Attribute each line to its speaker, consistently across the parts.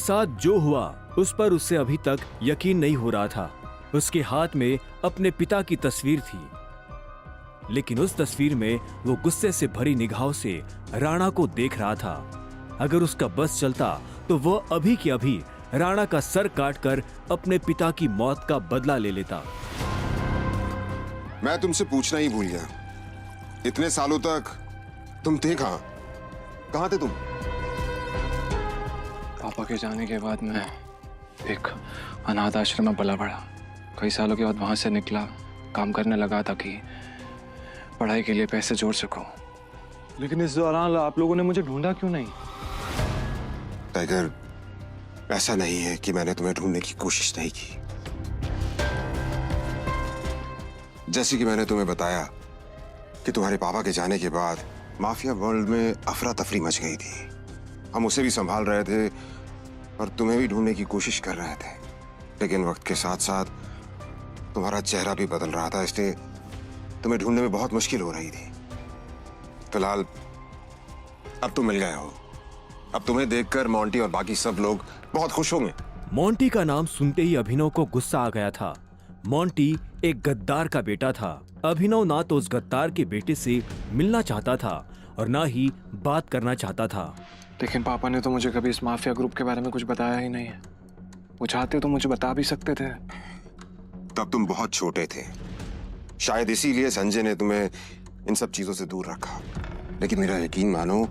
Speaker 1: साथ जो हुआ उस पर उसे अभी तक यकीन नहीं हो रहा था। उसके हाथ में अपने पिता की तस्वीर थी, लेकिन उस तस्वीर में वो गुस्से से भरी निगाहों से राणा को देख रहा था। अगर उसका बस चलता तो वो अभी के अभी राणा का सर काटकर अपने पिता की मौत का बदला ले लेता।
Speaker 2: मैं तुमसे पूछना ही भूल गया, इतने सालों तक तुम थे कहाँ? कहाँ थे तुम?
Speaker 3: पापा के जाने के बाद मैं एक अनाथ आश्रम में पला बढ़ा। कई सालों के बाद वहां से निकला, काम करने लगा ताकि पढ़ाई के लिए पैसे जोड़ सकूं। लेकिन इस दौरान आप लोगों ने मुझे ढूंढा क्यों नहीं?
Speaker 2: टाइगर, ऐसा नहीं है कि मैंने तुम्हें ढूंढने की कोशिश नहीं की। जैसे कि मैंने तुम्हें बताया कि तुम्हारे पापा के जाने के बाद माफिया वर्ल्ड में अफरा तफरी मच गई थी। हम उसे भी संभाल रहे थे और तुम्हें भी ढूंढने की कोशिश कर रहे थे, लेकिन वक्त के साथ साथ तुम्हारा चेहरा भी बदल रहा था, इसलिए तुम्हें ढूंढने में बहुत मुश्किल हो रही थी। फिलहाल अब तुम मिल गए हो। अब तुम्हें देखकर मोंटी और बाकी सब लोग बहुत खुश होंगे।
Speaker 1: मोंटी का नाम सुनते ही अभिनव को गुस्सा आ गया था। मोंटी एक गद्दार का बेटा था। अभिनव ना तो उस गद्दार के बेटे से मिलना चाहता था और ना ही बात करना चाहता था।
Speaker 3: लेकिन पापा ने तो मुझे कभी इस माफिया ग्रुप के बारे में कुछ बताया ही नहीं है। वो चाहते तो मुझे बता भी सकते थे।
Speaker 2: तब तुम बहुत छोटे थे, शायद इसीलिए संजय ने तुम्हें इन सब चीजों से दूर रखा। लेकिन मेरा यकीन मानो,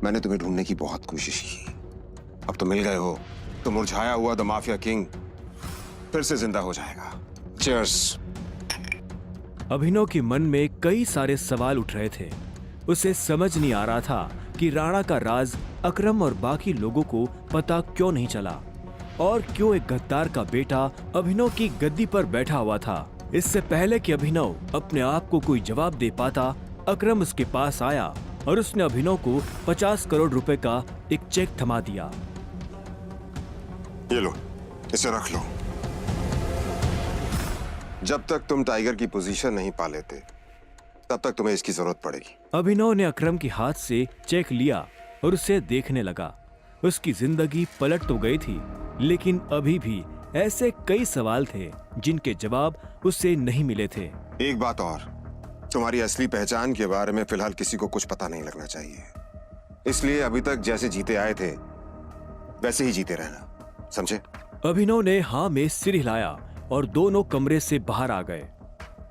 Speaker 2: मैंने तुम्हें ढूंढने की बहुत कोशिश की। अब तो मिल गए हो, तो मुरझाया हुआ द माफिया किंग फिर से जिंदा हो जाएगा। चीयर्स।
Speaker 1: अभिनव के मन में कई सारे सवाल उठ रहे थे। उसे समझ नहीं आ रहा था कि राणा का राज अकरम और बाकी लोगों को पता क्यों नहीं चला और क्यों एक गद्दार का बेटा अभिनव की गद्दी पर बैठा हुआ था। इससे पहले कि अभिनव अपने आप को कोई जवाब दे पाता, अकरम उसके पास आया और उसने अभिनव को 50 करोड़ रुपए का एक चेक थमा दिया।
Speaker 2: ये लो, इसे रख लो। जब तक तुम टाइगर की पोजीशन नहीं पा लेते, तब तक तुम्हें इसकी जरूरत पड़ेगी।
Speaker 1: अभिनव ने अकरम के हाथ से चेक लिया और उसे देखने लगा। उसकी जिंदगी पलट तो गई थी, लेकिन अभी भी ऐसे कई सवाल थे जिनके जवाब उसे नहीं मिले थे।
Speaker 2: एक बात और, तुम्हारी असली पहचान के बारे में फिलहाल किसी को कुछ पता नहीं लगना चाहिए। इसलिए अभी तक जैसे जीते आए थे वैसे ही जीते रहना, समझे?
Speaker 1: अभिनव ने हाँ में सिर हिलाया और दोनों कमरे से बाहर आ गए।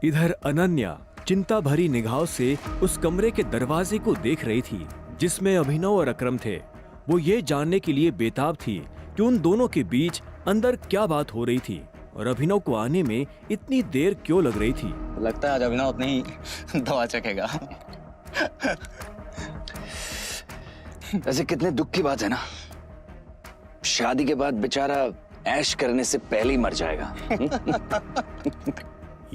Speaker 1: इधर अनन्या चिंता भरी निगाहों से उस कमरे के दरवाजे को देख रही थी जिसमें अभिनव और अकरम थे। वो ये जानने के लिए बेताब थी कि उन दोनों के बीच अंदर क्या बात हो रही थी और अभिनव को आने में इतनी देर क्यों लग रही थी।
Speaker 4: लगता है आज अभिनव अपनी दवा चखेगा।
Speaker 5: वैसे कितने दुख की बात है ना, शादी के बाद बेचारा ऐश करने से पहले ही मर जाएगा।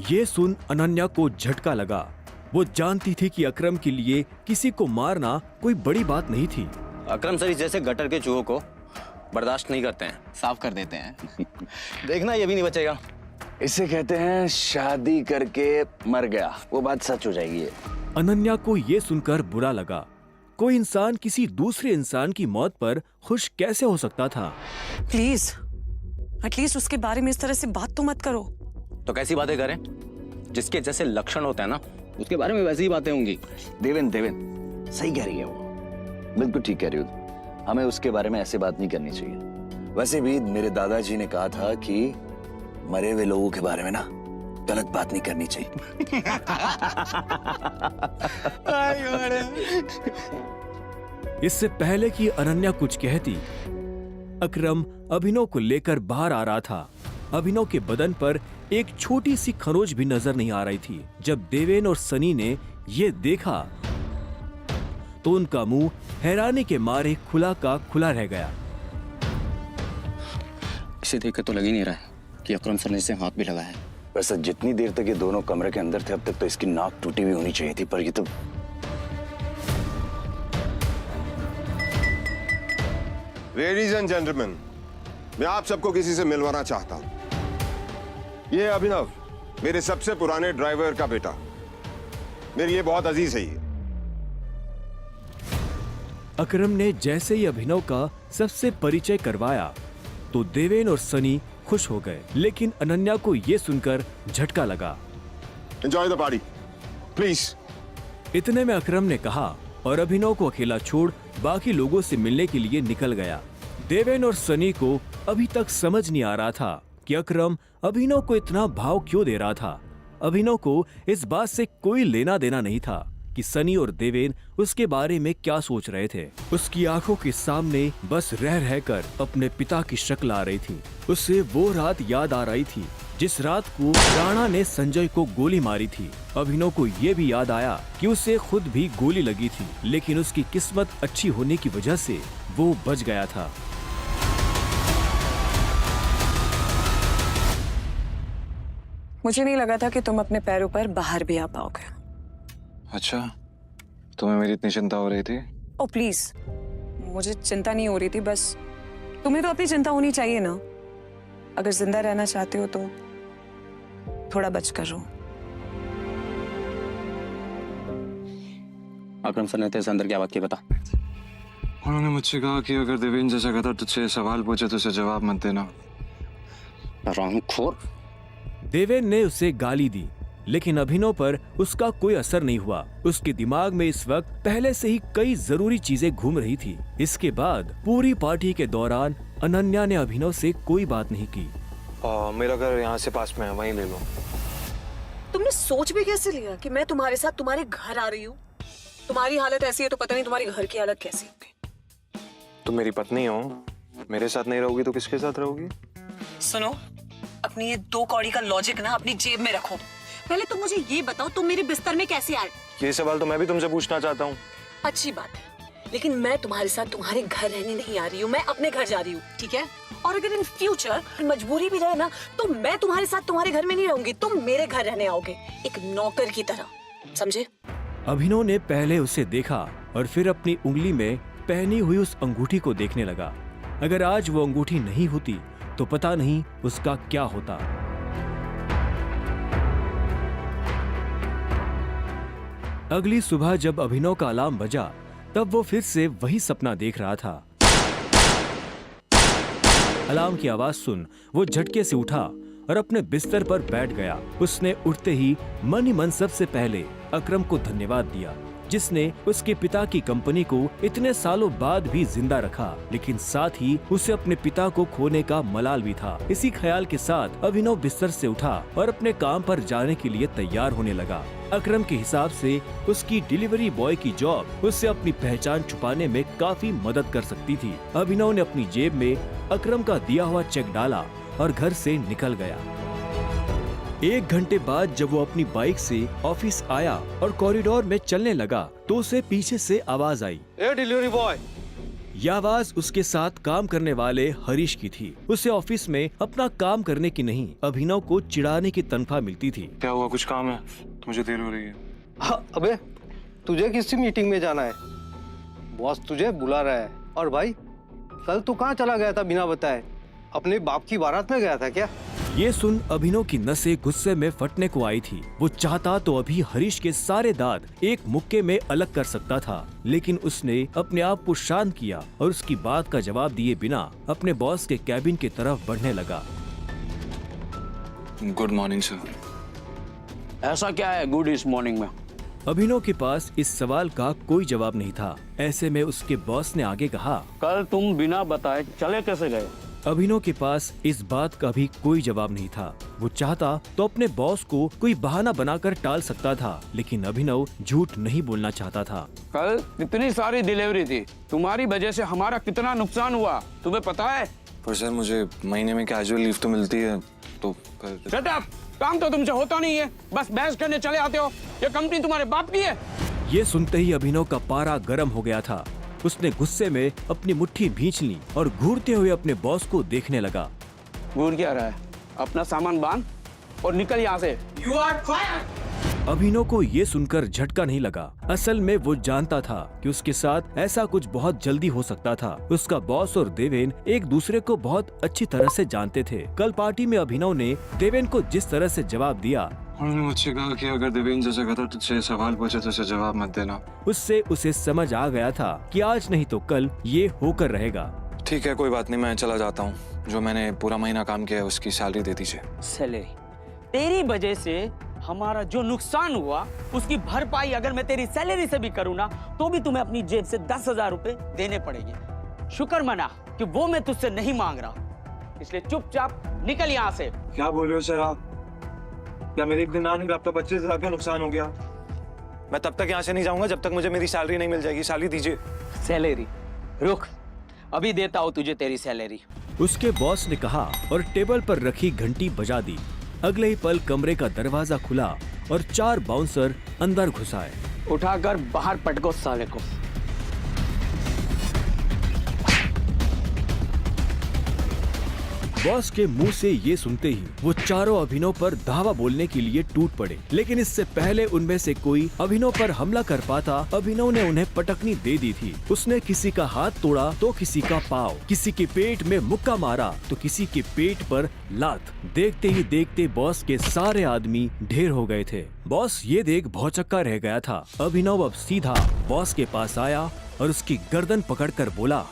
Speaker 1: ये सुन अनन्या को झटका लगा। वो जानती थी कि अकरम के लिए किसी को मारना कोई बड़ी बात नहीं थी।
Speaker 4: अकरम सर जैसे गटर के चूहों को बर्दाश्त नहीं करते हैं, साफ कर देते हैं। देखना ये भी नहीं बचेगा।
Speaker 5: इसे कहते हैं शादी करके मर गया, वो बात सच हो जाएगी।
Speaker 1: अनन्या को ये सुनकर बुरा लगा। कोई इंसान किसी दूसरे इंसान की मौत पर खुश कैसे हो सकता था?
Speaker 6: प्लीज एटलीस्ट उसके बारे में इस तरह से बात तो मत करो।
Speaker 4: तो कैसी बातें करें? जिसके जैसे लक्षण होते हैं ना, उसके बारे में वैसी ही बातें होंगी।
Speaker 5: देवेन सही कह रही है वो, बिल्कुल ठीक कह रही हो। हमें उसके बारे में ऐसे बात नहीं करनी चाहिए। वैसे भी मेरे दादाजी ने कहा था कि मरे हुए लोगों के बारे में ना गलत बात नहीं करनी चाहिए।
Speaker 1: इससे पहले कि अनन्या कुछ कहती, अकरम अभिनव को लेकर बाहर आ रहा था। अभिनव के बदन पर एक छोटी सी खरोंच भी नजर नहीं आ रही थी। जब देवेन और सनी ने ये देखा तो उनका मुंह हैरानी के मारे खुला का खुला रह गया।
Speaker 4: इसे देखकर तो लग ही नहीं रहा है कि अकरम सर ने इसे हाथ भी लगाया है।
Speaker 5: वैसे जितनी देर तक ये दोनों कमरे के अंदर थे, अब तक तो इसकी नाक टूटी हुई होनी चाहिए थी, पर ये तो
Speaker 2: लेडीज एंड जेंटलमैन, मैं आप सबको किसी से मिलवाना चाहता हूं। ये अभिनव, मेरे सबसे पुराने ड्राइवर का बेटा, मेरे लिए बहुत अजीज है ये।
Speaker 1: अकरम ने जैसे ही अभिनव का सबसे परिचय करवाया तो देवेन और सनी खुश हो गए, लेकिन अनन्या को ये सुनकर झटका लगा।
Speaker 2: Enjoy the party please.
Speaker 1: इतने में अकरम ने कहा और अभिनव को अकेला छोड़ बाकी लोगों से मिलने के लिए निकल गया। देवेन और सनी को अभी तक समझ नहीं आ रहा था कि अकरम अभिनव को इतना भाव क्यों दे रहा था। अभिनव को इस बात से कोई लेना देना नहीं था कि सनी और देवेन उसके बारे में क्या सोच रहे थे। उसकी आंखों के सामने बस रह रहकर अपने पिता की शक्ल आ रही थी। उसे वो रात याद आ रही थी जिस रात को राणा ने संजय को गोली मारी थी। अभिनव को ये भी याद आया कि उसे खुद भी गोली लगी थी, लेकिन उसकी किस्मत अच्छी होने की वजह से वो बच गया था।
Speaker 6: मुझे नहीं लगा था कि तुम अपने पैरों पर बाहर भी आ पाओगे।
Speaker 3: अच्छा, तुम्हें मेरी इतनी चिंता हो रही थी?
Speaker 6: ओ प्लीज, मुझे चिंता नहीं हो रही थी, बस तुम्हें तो अपनी चिंता होनी चाहिए ना। अगर जिंदा रहना चाहते हो तो थोड़ा बच कर रहो।
Speaker 4: अकरम सर ने तेरे अंदर क्या बात की बता।
Speaker 3: उन्होंने मुझसे कहा कि अगर देवेन जैसा कहता तुझसे सवाल पूछे तो उसे जवाब मत देना।
Speaker 4: हरामखोर।
Speaker 1: देवेन ने उसे गाली दी, लेकिन अभिनव पर उसका कोई असर नहीं हुआ। उसके दिमाग में इस वक्त पहले से ही कई जरूरी चीजें घूम रही थी। इसके बाद पूरी पार्टी के दौरान अनन्या ने अभिनव से कोई बात नहीं की।
Speaker 3: मेरा घर यहाँ से पास में है, वहीं ले लो।
Speaker 6: तुमने सोच भी कैसे लिया कि मैं तुम्हारे साथ तुम्हारे घर आ रही हूँ? तुम्हारी हालत ऐसी है तो पता नहीं तुम्हारे घर की हालत कैसी होगी।
Speaker 3: तुम मेरी पत्नी हो, मेरे साथ नहीं रहोगी तो किसके साथ रहोगी?
Speaker 6: सुनो, अपनी ये 2 कौड़ी का लॉजिक ना अपनी जेब में रखो। पहले तुम मुझे ये बताओ, तुम मेरे बिस्तर में कैसे आए?
Speaker 3: ये सवाल तो मैं भी तुमसे पूछना चाहता हूँ।
Speaker 6: अच्छी बात है, लेकिन मैं तुम्हारे साथ तुम्हारे घर रहने नहीं आ रही हूँ, मैं अपने घर जा रही हूँ, ठीक है? और अगर इन फ्यूचर मजबूरी भी रहे ना तो मैं तुम्हारे साथ तुम्हारे घर में नहीं रहूंगी, तुम मेरे घर रहने आओगे, एक नौकर की तरह, समझे?
Speaker 1: अभिनव ने पहले उसे देखा और फिर अपनी उंगली में पहनी हुई उस अंगूठी को देखने लगा। अगर आज वो अंगूठी नहीं होती तो पता नहीं उसका क्या होता। अगली सुबह जब अभिनव का अलार्म बजा तब वो फिर से वही सपना देख रहा था। अलार्म की आवाज सुन वो झटके से उठा और अपने बिस्तर पर बैठ गया। उसने उठते ही मन ही मन सबसे पहले अकरम को धन्यवाद दिया, जिसने उसके पिता की कंपनी को इतने सालों बाद भी जिंदा रखा, लेकिन साथ ही उसे अपने पिता को खोने का मलाल भी था। इसी ख्याल के साथ अभिनव बिस्तर से उठा और अपने काम पर जाने के लिए तैयार होने लगा। अकरम के हिसाब से उसकी डिलीवरी बॉय की जॉब उससे अपनी पहचान छुपाने में काफी मदद कर सकती थी। अभिनव ने अपनी जेब में अकरम का दिया हुआ चेक डाला और घर से निकल गया। 1 घंटे बाद जब वो अपनी बाइक से ऑफिस आया और कॉरिडोर में चलने लगा तो उसे पीछे से आवाज आई,
Speaker 3: ए डिलीवरी बॉय।
Speaker 1: यह आवाज उसके साथ काम करने वाले हरीश की थी। उसे ऑफिस में अपना काम करने की नहीं, अभिनव को चिढ़ाने की तनख्वाह मिलती थी।
Speaker 3: क्या हुआ, कुछ काम है? मुझे देर हो रही है।
Speaker 7: हाँ, अबे तुझे किसी मीटिंग में जाना है, बॉस तुझे बुला रहा है। और भाई कल तू कहाँ चला गया था बिना बताए? अपने बाप की बारात में गया था क्या?
Speaker 1: ये सुन अभिनव की नसें गुस्से में फटने को आई थी। वो चाहता तो अभी हरीश के सारे दांत एक मुक्के में अलग कर सकता था, लेकिन उसने अपने आप को शांत किया और उसकी बात का जवाब दिए बिना अपने बॉस के कैबिन की तरफ बढ़ने लगा।
Speaker 3: Good morning sir.
Speaker 8: ऐसा क्या है गुड इस मॉर्निंग में?
Speaker 1: अभिनव के पास इस सवाल का कोई जवाब नहीं था। ऐसे में उसके बॉस ने आगे कहा,
Speaker 8: कल तुम बिना बताए चले कैसे गए?
Speaker 1: अभिनव के पास इस बात का भी कोई जवाब नहीं था। वो चाहता तो अपने बॉस को कोई बहाना बनाकर टाल सकता था, लेकिन अभिनव झूठ नहीं बोलना चाहता था।
Speaker 8: कल इतनी सारी डिलीवरी थी, तुम्हारी वजह से हमारा कितना नुकसान हुआ तुम्हें पता है?
Speaker 3: पर सर मुझे महीने में कैजुअल लीव तो मिलती है, तो
Speaker 8: शट अप! काम तो तुमसे होता नहीं है, बस बहस करने चले आते हो। ये कंपनी तुम्हारे बाप की है।
Speaker 1: ये सुनते ही अभिनव का पारा गर्म हो गया था। उसने गुस्से में अपनी मुट्ठी भींच ली और घूरते हुए अपने बॉस को देखने लगा।
Speaker 8: घूर क्या रहा है? अपना सामान बांध और निकल यहाँ से। You are fired!
Speaker 1: अभिनव को ये सुनकर झटका नहीं लगा। असल में वो जानता था कि उसके साथ ऐसा कुछ बहुत जल्दी हो सकता था। उसका बॉस और देवेन एक दूसरे को बहुत अच्छी तरह से जानते थे। कल पार्टी में अभिनव ने देवेन को जिस तरह से जवाब दिया,
Speaker 3: उन्होंने मुझसे कहा कि अगर देवेन जैसा कहता तुझसे सवाल पूछे तो उसे जवाब मत देना।
Speaker 1: उससे उसे समझ आ गया था कि आज नहीं तो कल ये होकर रहेगा।
Speaker 3: ठीक है, कोई बात नहीं, मैं चला जाता हूँ। जो मैंने पूरा महीना काम किया है उसकी सैलरी दे दीजिए।
Speaker 8: सैलरी? तेरी वजह से हमारा जो नुकसान हुआ उसकी भरपाई अगर मैं तेरी सैलरी से भी करूँ ना तो भी तुम्हें अपनी जेब से 10,000 रुपए देने पड़ेंगे। शुक्र मना कि वो मैं तुझसे नहीं मांग रहा, इसलिए चुपचाप निकल यहाँ से।
Speaker 3: क्या बोल रहे हो सर आप? क्या मेरे एक दिन आने का आपका 25,000 का नुकसान हो गया? मैं तब तक यहाँ से नहीं जाऊंगा जब तक मुझे मेरी सैलरी नहीं मिल जाएगी। सैलरी दीजिए।
Speaker 8: सैलरी? रुक, अभी देता हूँ तुझे तेरी सैलरी।
Speaker 1: उसके बॉस ने कहा और टेबल पर रखी घंटी बजा दी। अगले ही पल कमरे का दरवाजा खुला और 4 बाउंसर अंदर घुस आए।
Speaker 8: उठाकर बाहर पटको साले को।
Speaker 1: बॉस के मुंह से ये सुनते ही वो चारों अभिनव पर धावा बोलने के लिए टूट पड़े, लेकिन इससे पहले उनमें से कोई अभिनव पर हमला कर पाता, अभिनव ने उन्हें पटकनी दे दी थी। उसने किसी का हाथ तोड़ा तो किसी का पाँव, किसी के पेट में मुक्का मारा तो किसी के पेट पर लात। देखते ही देखते बॉस के सारे आदमी ढेर हो गए थे। बॉस ये देख भौचक्का रह गया था। अभिनव अब सीधा बॉस के पास आया और उसकी गर्दन पकड़कर बोला।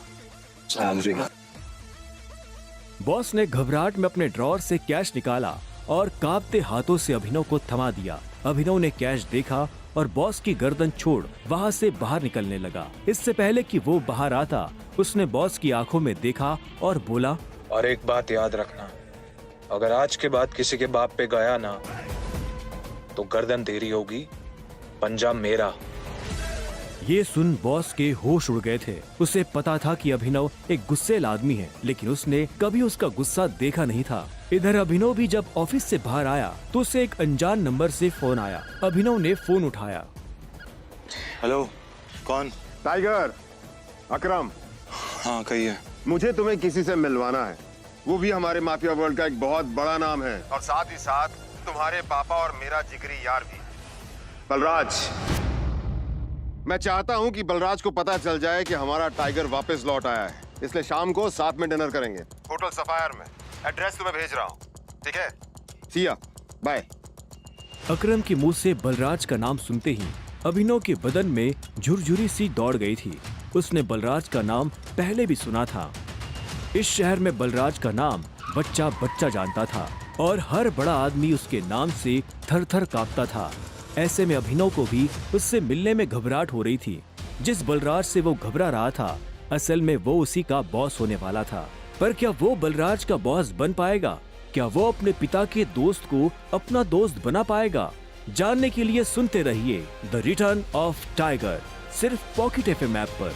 Speaker 1: बॉस ने घबराहट में अपने ड्रॉर से कैश निकाला और कांपते हाथों से अभिनव को थमा दिया। अभिनव ने कैश देखा और बॉस की गर्दन छोड़ वहां से बाहर निकलने लगा। इससे पहले कि वो बाहर आता, उसने बॉस की आंखों में देखा और बोला,
Speaker 3: और एक बात याद रखना, अगर आज के बाद किसी के बाप पे गया ना तो गर्दन तेरी होगी, पंजा मेरा।
Speaker 1: ये सुन बॉस के होश उड़ गए थे। उसे पता था कि अभिनव एक गुस्सैल आदमी है, लेकिन उसने कभी उसका गुस्सा देखा नहीं था। इधर अभिनव भी जब ऑफिस से बाहर आया तो उसे एक अनजान नंबर से फोन आया। अभिनव ने फोन उठाया।
Speaker 3: हेलो, कौन?
Speaker 2: टाइगर, अकरम।
Speaker 3: हाँ कहिए।
Speaker 2: मुझे तुम्हें किसी से मिलवाना है, वो भी हमारे माफिया वर्ल्ड का एक बहुत बड़ा नाम है, और साथ ही साथ तुम्हारे पापा और मेरा जिगरी यार भी, बलराज। मैं चाहता हूं कि बलराज को पता चल जाए कि हमारा टाइगर वापस लौट आया है, इसलिए शाम को साथ में डिनर करेंगे होटल सफायर में। एड्रेस तुम्हें भेज रहा हूं, ठीक है? सी या, बाय।
Speaker 1: अकरम के मुंह से बलराज का नाम सुनते ही अभिनव के बदन में झुरझुरी सी दौड़ गई थी। उसने बलराज का नाम पहले भी सुना था। इस शहर में बलराज का नाम बच्चा बच्चा जानता था और हर बड़ा आदमी उसके नाम से थर थर कांपता था। ऐसे में अभिनव को भी उससे मिलने में घबराहट हो रही थी। जिस बलराज से वो घबरा रहा था, असल में वो उसी का बॉस होने वाला था। पर क्या वो बलराज का बॉस बन पाएगा? क्या वो अपने पिता के दोस्त को अपना दोस्त बना पाएगा? जानने के लिए सुनते रहिए द रिटर्न ऑफ टाइगर, सिर्फ पॉकेट एफएम ऐप पर।